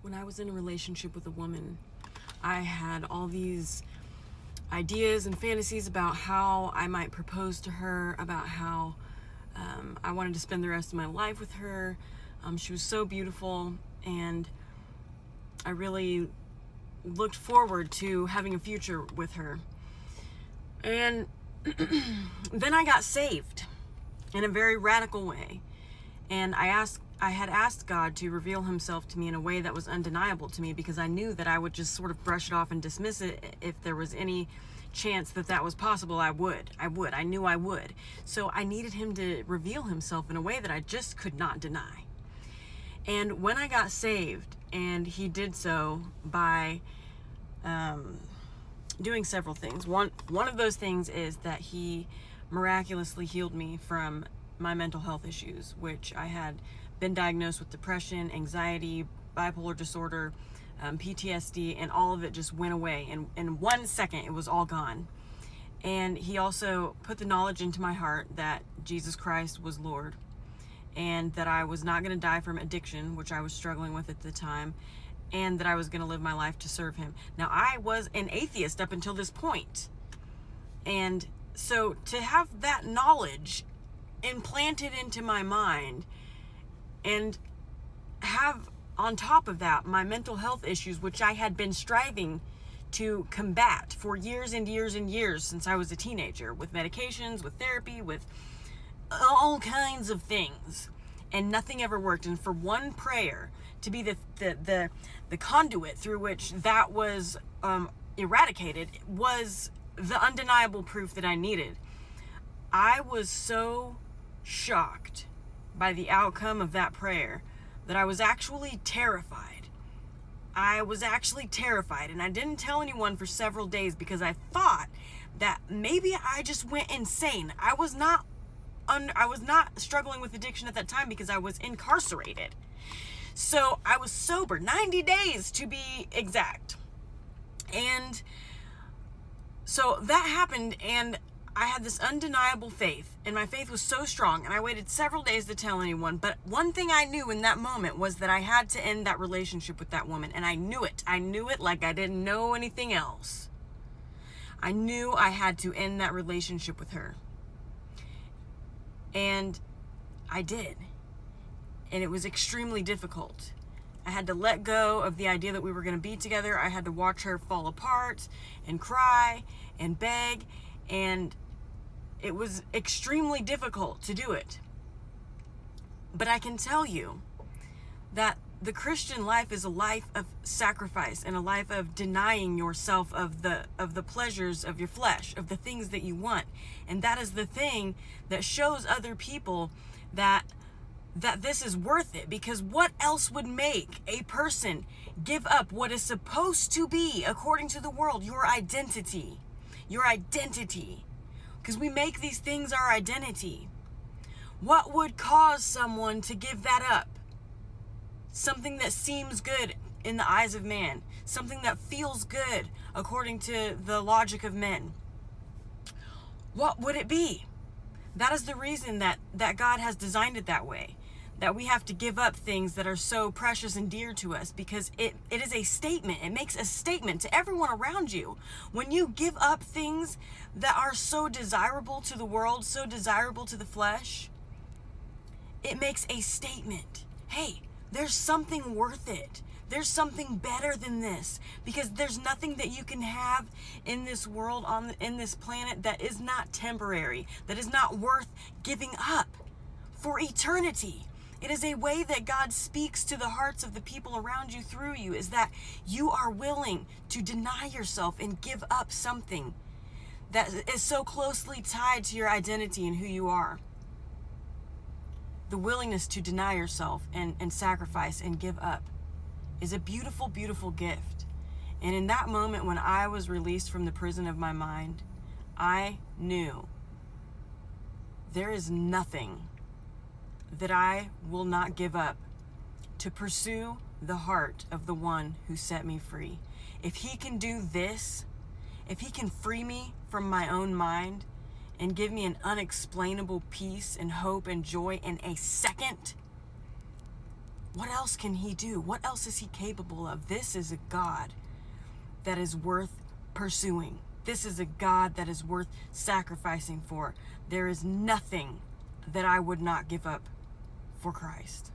when I was in a relationship with a woman, I had all these ideas and fantasies about how I might propose to her, about how I wanted to spend the rest of my life with her. She was so beautiful, and I really looked forward to having a future with her. And then I got saved in a very radical way. And I had asked God to reveal himself to me in a way that was undeniable to me, because I knew that I would just sort of brush it off and dismiss it if there was any chance that that was possible. I knew I would. So I needed him to reveal himself in a way that I just could not deny. And when I got saved, and he did so by doing several things. One of those things is that he miraculously healed me from my mental health issues, which I had been diagnosed with depression, anxiety, bipolar disorder, PTSD, and all of it just went away. And in 1 second, it was all gone. And he also put the knowledge into my heart that Jesus Christ was Lord, and that I was not going to die from addiction, which I was struggling with at the time, and that I was going to live my life to serve him. Now, I was an atheist up until this point. And so to have that knowledge implanted into my mind, and have on top of that my mental health issues, which I had been striving to combat for years and years and years since I was a teenager, with medications, with therapy, with all kinds of things, and nothing ever worked. And for one prayer to be the conduit through which that was eradicated was the undeniable proof that I needed. I was so shocked by the outcome of that prayer that I was actually terrified. And I didn't tell anyone for several days, because I thought that maybe I just went insane. I was not struggling with addiction at that time because I was incarcerated. So I was sober 90 days to be exact. And so that happened, and I had this undeniable faith, and my faith was so strong, and I waited several days to tell anyone. But one thing I knew in that moment was that I had to end that relationship with that woman, and I knew it. I knew it like I didn't know anything else. I knew I had to end that relationship with her. And I did. And it was extremely difficult. I had to let go of the idea that we were going to be together. I had to watch her fall apart and cry and beg, and it was extremely difficult to do it. But I can tell you that the Christian life is a life of sacrifice, and a life of denying yourself of the pleasures of your flesh, of the things that you want. And that is the thing that shows other people that this is worth it. Because what else would make a person give up what is supposed to be, according to the world, your identity? Your identity. Because we make these things our identity. What would cause someone to give that up? Something that seems good in the eyes of man. Something that feels good according to the logic of men. What would it be? That is the reason that God has designed it that way. That we have to give up things that are so precious and dear to us, because it is a statement. It makes a statement to everyone around you. When you give up things that are so desirable to the world, so desirable to the flesh, it makes a statement. Hey, there's something worth it. There's something better than this, because there's nothing that you can have in this world, in this planet, that is not temporary, that is not worth giving up for eternity. It is a way that God speaks to the hearts of the people around you through you, is that you are willing to deny yourself and give up something that is so closely tied to your identity and who you are. The willingness to deny yourself and sacrifice and give up is a beautiful, beautiful gift. And in that moment, when I was released from the prison of my mind, I knew there is nothing that I will not give up to pursue the heart of the one who set me free. If he can do this, if he can free me from my own mind and give me an unexplainable peace and hope and joy in a second, What else can he do? What else is he capable of? This is a God that is worth pursuing. This is a God that is worth sacrificing for. There is nothing that I would not give up for Christ.